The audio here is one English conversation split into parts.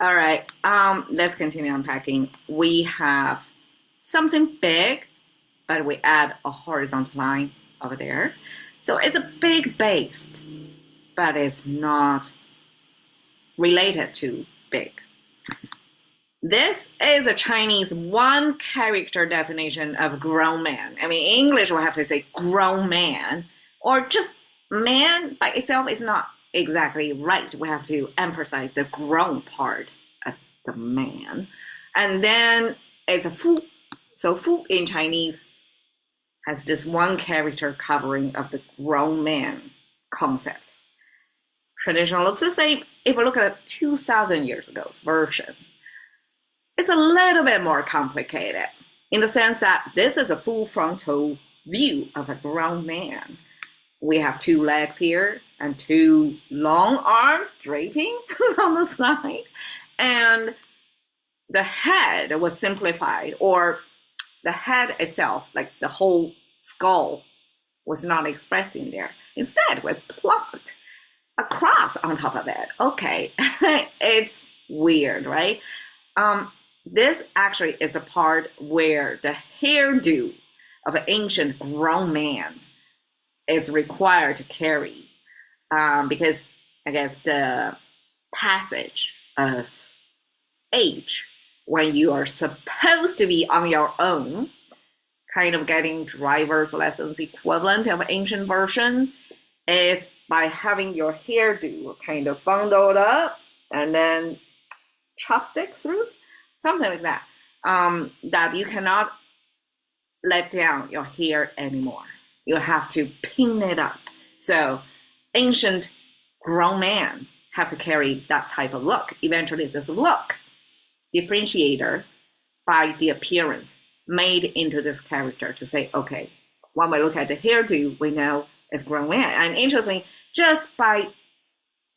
All right, let's continue unpacking. We have something big, but we add a horizontal line over there. So it's a big based, but it's not related to big. This is a Chinese one character definition of grown man. I mean, in English, we'll have to say grown man, or just man by itself is not exactly right. We have to emphasize the grown part of the man. And then it's a fu. So fu in Chinese has this one character covering of the grown man concept. Traditional looks the same. If we look at a 2,000 years ago's version, it's a little bit more complicated in the sense that this is a full frontal view of a grown man. We have two legs here and two long arms draping on the side. And the head was simplified, or the head itself, like the whole skull, was not expressed in there. Instead, we plumped a cross on top of it. Okay, it's weird, right? This actually is a part where the hairdo of an ancient grown man is required to carry, because I guess the passage of age when you are supposed to be on your own, kind of getting driver's lessons equivalent of ancient version, is by having your hairdo kind of bundled up and then chopstick through, something like that, that you cannot let down your hair anymore. You have to pin it up. So ancient grown men have to carry that type of look. Eventually this look differentiator by the appearance made into this character to say, okay, when we look at the hairdo, we know it's grown man. And interesting, just by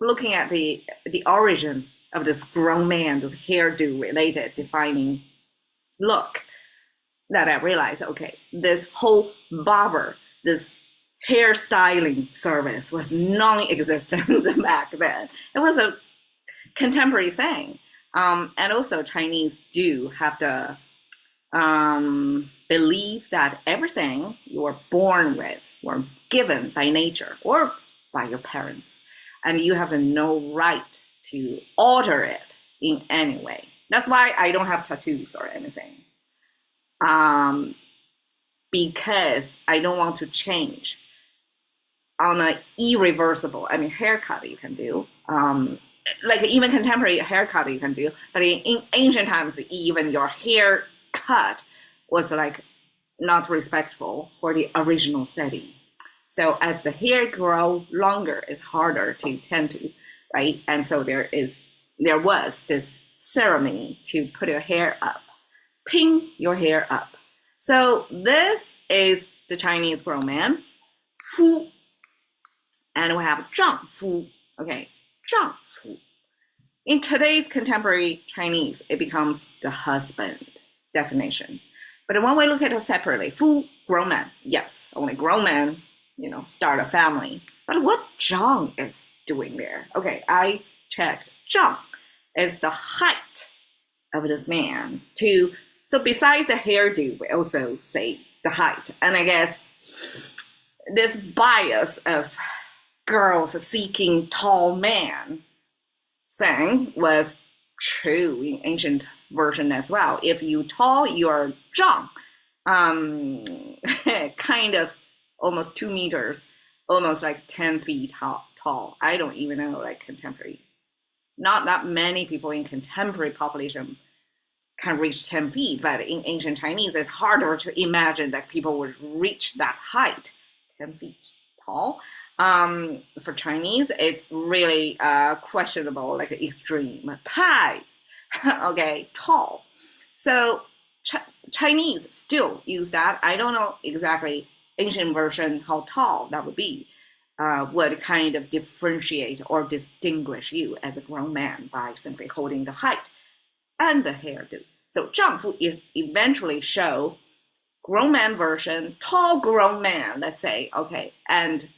looking at the origin of this grown man, this hairdo related defining look, that I realized, okay, this whole barber, this hairstyling service was non-existent back then. It was a contemporary thing. And also Chinese do have the belief that everything you are born with or given by nature or by your parents, and you have no right to alter it in any way. That's why I don't have tattoos or anything. Because I don't want to change on an irreversible, I mean, haircut you can do, like even contemporary haircut you can do, but in ancient times, even your haircut was like not respectful for the original setting. So as the hair grow longer, it's harder to tend to, right? And so there was this ceremony to put your hair up, pin your hair up. So this is the Chinese grown man, fu, and we have zhang fu. Okay, zhang fu. In today's contemporary Chinese, it becomes the husband definition. But when we look at it separately, fu, grown man, yes, only grown man, start a family. But what zhang is doing there? Okay, I checked. Zhang is the height of this man. So besides the hairdo, we also say the height. And I guess this bias of girls seeking tall man thing was true in ancient version as well. If you tall, you're zhang, kind of almost 2 meters, almost like 10 feet tall. I don't even know, like contemporary. Not that many people in contemporary population can reach 10 feet, but in ancient Chinese, it's harder to imagine that people would reach that height, 10 feet tall. For Chinese, it's really questionable, like extreme. Tai, okay, tall. So Chinese still use that. I don't know exactly ancient version how tall that would be. Would kind of differentiate or distinguish you as a grown man by simply holding the height and the hairdo. So zhang fu eventually show grown man version, tall grown man, let's say, okay, and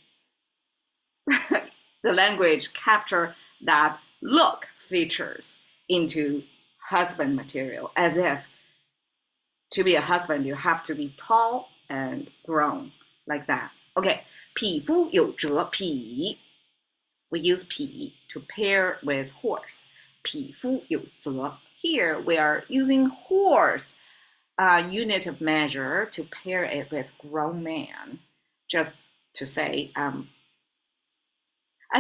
the language capture that look features into husband material, as if to be a husband, you have to be tall and grown, like that. Okay, 匹夫有责, 匹 we use 匹 to pair with horse. 匹夫有责. Here we are using horse unit of measure to pair it with grown man. Just to say, I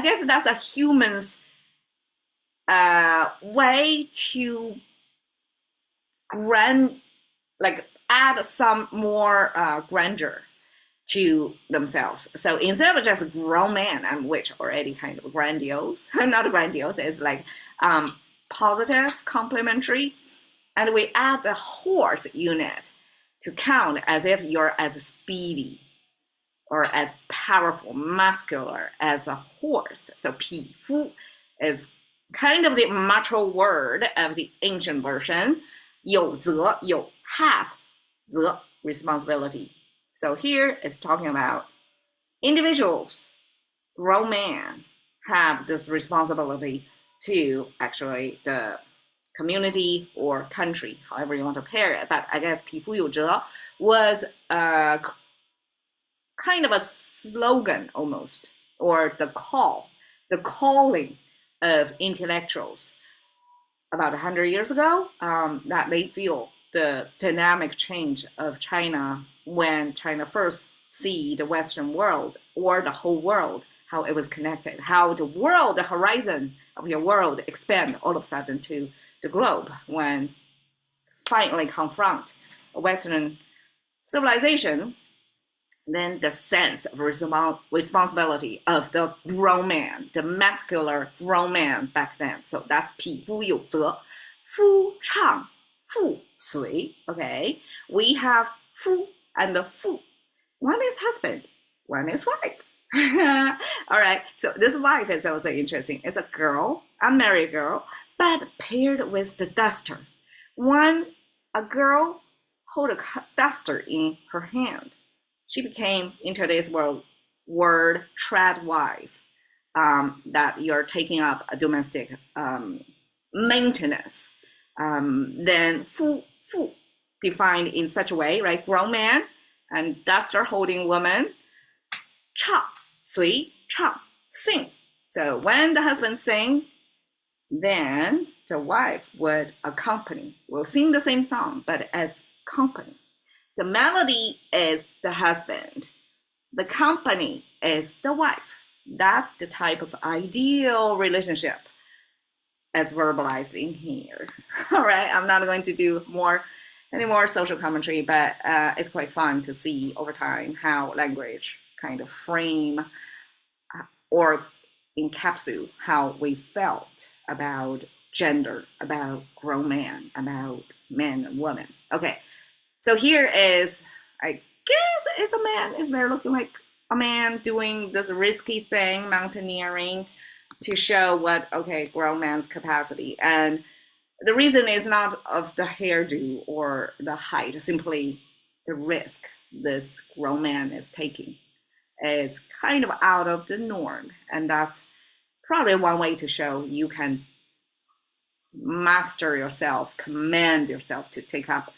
guess that's a human's way to add some more grandeur to themselves. So instead of just grown man, which already kind of grandiose, not grandiose, it's like positive, complimentary, and we add the horse unit to count as if you're as speedy or as powerful, muscular as a horse. So 匹夫 is kind of the macho word of the ancient version. 有责, 有 have, 责 responsibility. So here it's talking about individuals, grown men, have this responsibility to actually the community or country, however you want to pair it. But I guess 匹夫有责 was kind of a slogan almost, or the calling of intellectuals about 100 years ago, that they feel the dynamic change of China when China first see the Western world or the whole world, how it was connected, how the world, the horizon of your world expand all of a sudden to the globe when finally confront a Western civilization. Then the sense of responsibility of the grown man, the muscular grown man back then. So that's 匹夫有责. 夫唱, 妇随. Okay, we have 夫 and the 妇. One is husband, one is wife. All right, so this wife is also interesting. It's a girl, a married girl, but paired with the duster. A girl hold a duster in her hand. She became, in today's word, trad wife, that you're taking up a domestic maintenance. Then 夫 defined in such a way, right? Grown man and duster holding woman. 唱 随 唱 sing. So when the husband sing, then the wife would accompany. Will sing the same song, but as company. The melody is the husband. The company is the wife. That's the type of ideal relationship as verbalized in here. All right, I'm not going to do any more social commentary, but it's quite fun to see over time how language kind of frame or encapsulate how we felt about gender, about grown man, about men and women. Okay. So here is, I guess it's a man. It's very looking like a man doing this risky thing, mountaineering, to show what, grown man's capacity. And the reason is not of the hairdo or the height, simply the risk this grown man is taking is kind of out of the norm. And that's probably one way to show you can master yourself, command yourself to take up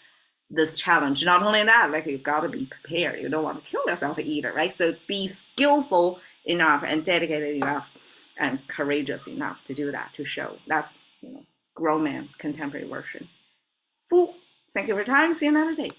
this challenge. Not only that, you've got to be prepared. You don't want to kill yourself either, right? So be skillful enough and dedicated enough and courageous enough to do that, to show. That's, grown man, contemporary version. Fu, thank you for your time. See you another day.